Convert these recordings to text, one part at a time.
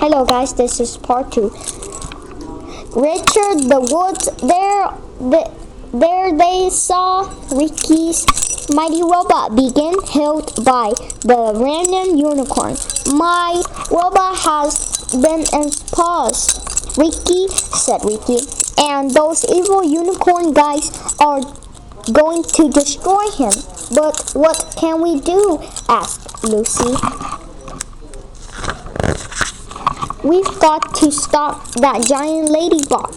Hello guys, this is part 2. Richard the Woods, there they saw Ricky's mighty robot begin, held by the random unicorn. My robot has been in pause, Ricky, said Ricky, and those evil unicorn guys are going to destroy him. But what can we do? Asked Lucy. We've got to stop that giant ladybug.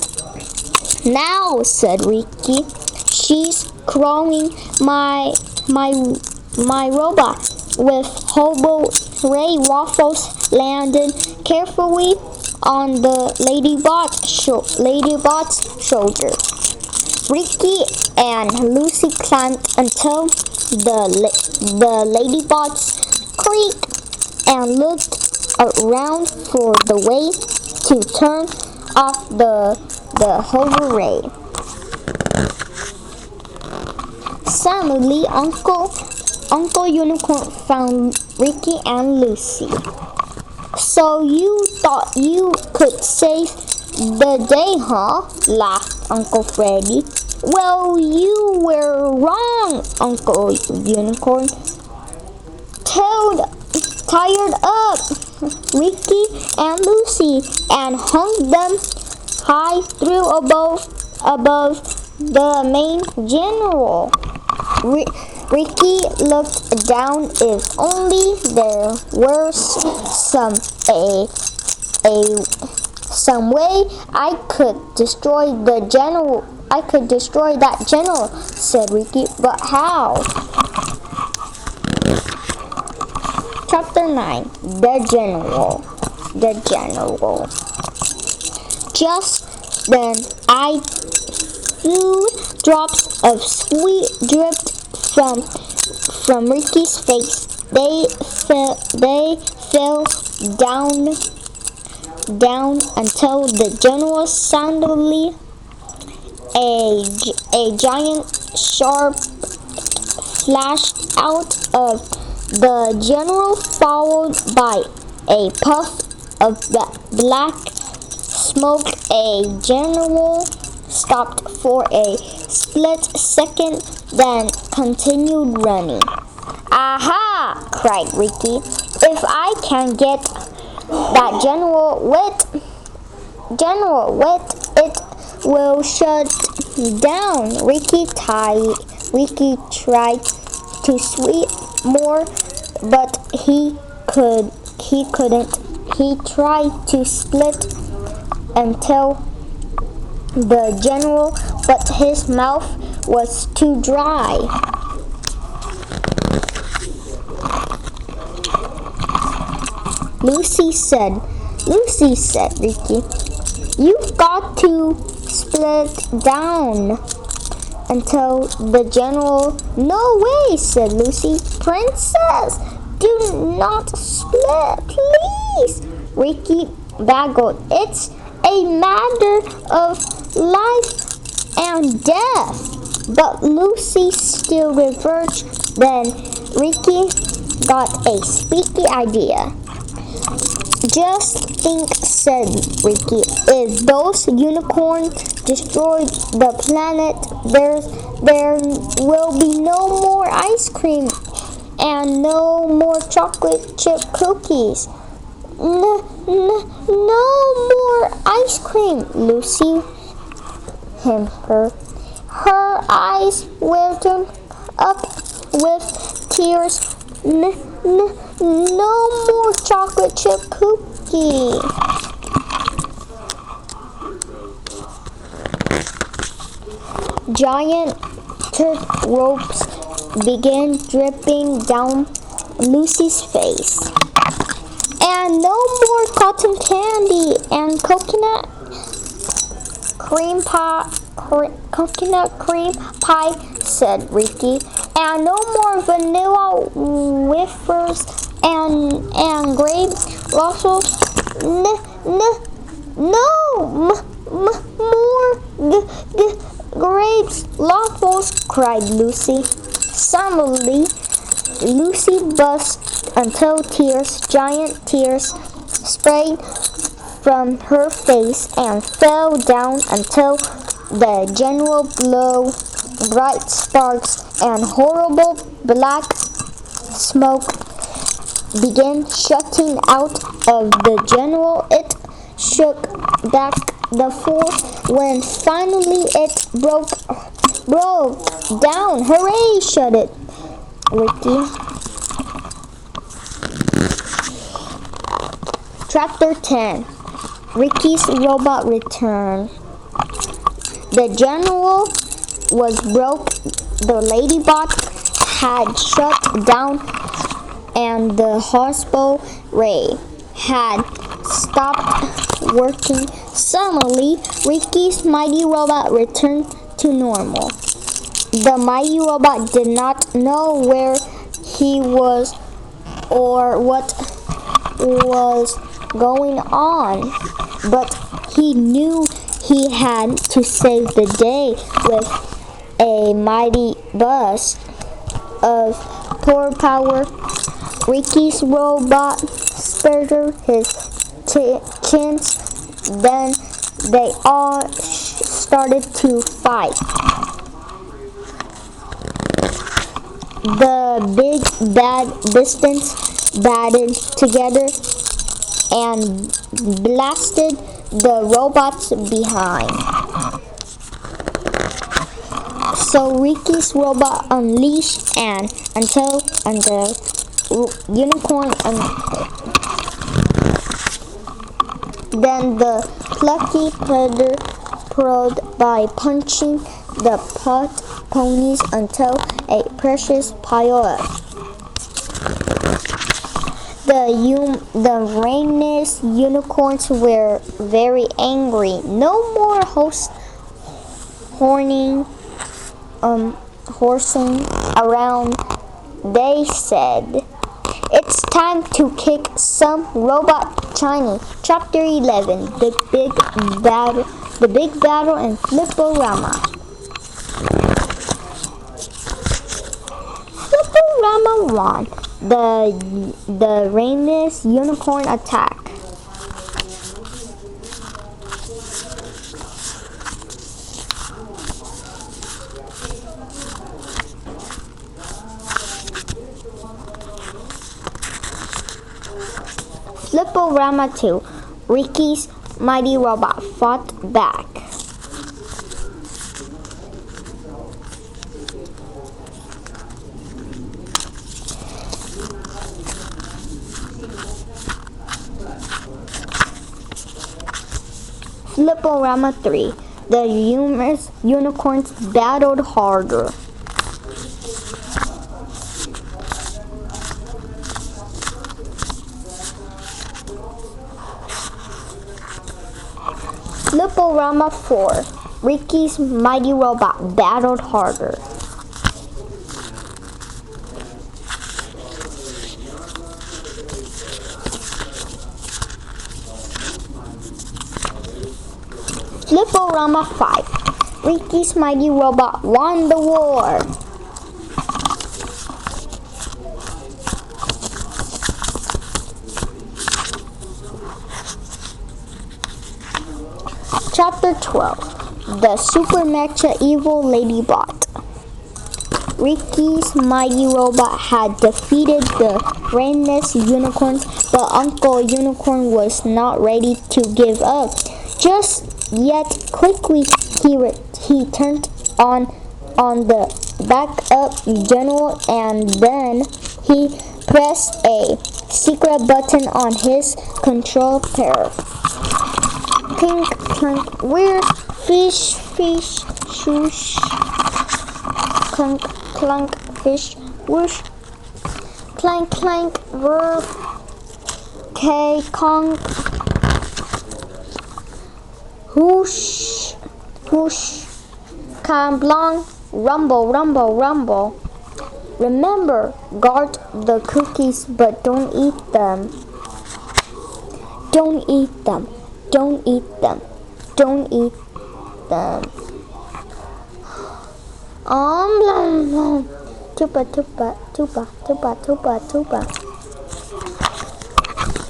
Now, said Ricky. She's crawling my robot. With Hobo Ray Waffles landed carefully on the ladybug's shoulder. Ricky and Lucy climbed until the ladybugs creaked and looked around for the way to turn off the hover ray. Suddenly, Uncle Unicorn found Ricky and Lucy. So you thought you could save the day, huh? Laughed Uncle Freddy. Well, you were wrong, Uncle Unicorn. Tired up Ricky and Lucy and hung them high through above the main general. Ricky looked down. If only there were some way I could destroy the general. I could destroy that general, said Ricky. But how? Chapter 9. The General. Just then, drops of sweat dripped from Ricky's face. They fell down until the general suddenly a giant sharp flashed out of the general, followed by a puff of black smoke. A general stopped for a split second, then continued running. Aha! Cried Ricky. If I can get that general wet, it will shut down. Ricky tried to sweep more, but he couldn't. He tried to split until the general, but his mouth was too dry. Lucy said, Ricky, you've got to split down until the general. No way, said Lucy. Princess, do not split, please. Ricky baggled. It's a matter of life and death. But Lucy still reversed. Then Ricky got a speaky idea. Just think, said Ricky, if those unicorns destroyed the planet, there will be no more ice cream and no more chocolate chip cookies. No more ice cream, Lucy whimpered. Her eyes welled up with tears. No more chocolate chip cookie. Giant ropes began dripping down Lucy's face. And no more cotton candy and coconut cream pie, said Ricky. And no more vanilla wafers and grape waffles. More grapes waffles, cried Lucy. Suddenly, Lucy burst until giant tears sprayed from her face and fell down until the general blew bright sparks and horrible black smoke began shooting out of the general. It shook back the floor when finally it broke down. Hooray! Shouted Ricky. Chapter 10. Ricky's robot return. The general was broke. The ladybot had shut down and the hospital ray had stopped working. Suddenly, Ricky's mighty robot returned to normal. The mighty robot did not know where he was or what was going on, but he knew he had to save the day with a mighty burst of power. Ricky's robot spared his chance. Then they all started to fight. The big bad beasts battled together and blasted the robots behind. So Ricky's robot unleashed and until unicorn and then the plucky predator prowled by punching the pot ponies until a precious pile up. The Uranus unicorns were very angry. No more horsing around, they said. It's time to kick some robot Chinese. Chapter 11. The big battle in Flipporama. Flipporama won. The Uranus unicorn attack. Flipporama 2. Ricky's mighty robot fought back. Flipporama 3. The humorous unicorns battled harder. Flipporama 4. Ricky's mighty robot battled harder. Flipporama 5. Ricky's mighty robot won the war. Chapter 12. The Super Mecha Evil Ladybot. Ricky's mighty robot had defeated the Uranus unicorns, but Uncle Unicorn was not ready to give up just yet. Quickly, he turned on the backup general, and then he pressed a secret button on his control panel. Clink, clink, we're fish, swoosh. Clunk, clunk, fish, whoosh. Clank, clank, whir. Conk. Whoosh, whoosh. Kamblong, rumble, rumble, rumble. Remember, guard the cookies, but don't eat them. Don't eat them. Don't eat them. Don't eat them. Blum, blum. Tuba, tuba, tuba, tuba, tuba, tuba.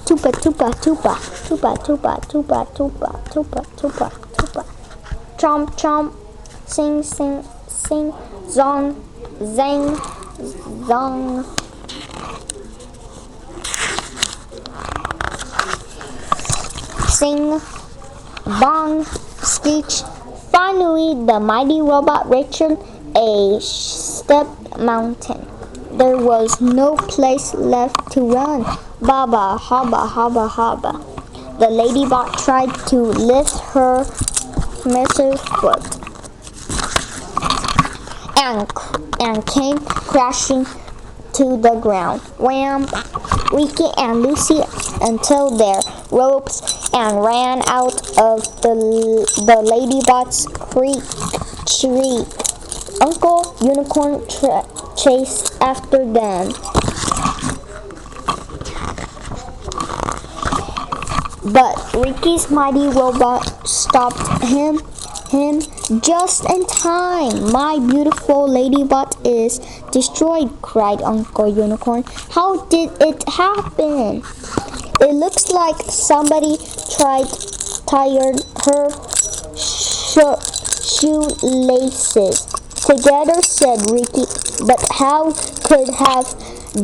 Tuba, tuba, tuba. tuba, tuba, tuba, tuba, tuba, tuba, tuba. Chomp, chomp, sing, sing, sing, zong, zang, zong. Sing, bong, screech. Finally, the mighty robot reached a steep mountain. There was no place left to run. Baba, haba, haba, haba. The ladybot tried to lift her miser's foot and came crashing to the ground. Wham! Ricky and Lucy until their ropes and ran out of the ladybot's shriek. Uncle Unicorn chased after them. But Ricky's mighty robot stopped him just in time. My beautiful ladybot is destroyed, cried Uncle Unicorn. How did it happen? It looks like somebody tied her shoelaces together, said Ricky. But how could have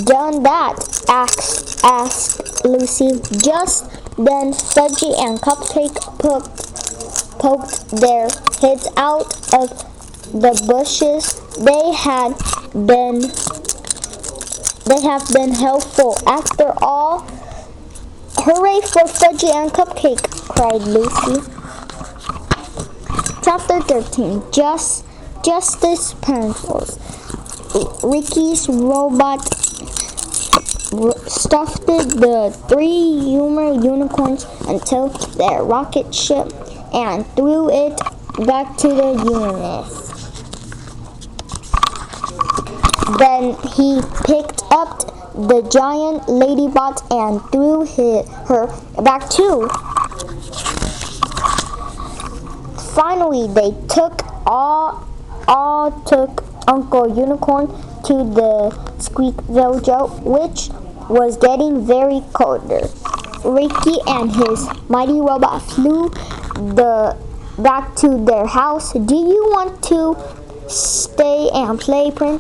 done that? asked Lucy. Just then Fudgy and Cupcake poked their heads out of the bushes. They have been helpful after all. Hooray for Fudgy and Cupcake, cried Lucy. Chapter 13. Justice Pencils. Ricky's robot stuffed the 3 unicorns until their rocket ship and threw it back to the Uranus. Then he picked up the giant ladybot and threw her back too. Finally, they took Uncle Unicorn to the Squeak Dojo, which was getting very colder. Ricky and his mighty robot flew back to their house. Do you want to stay and play, Prince?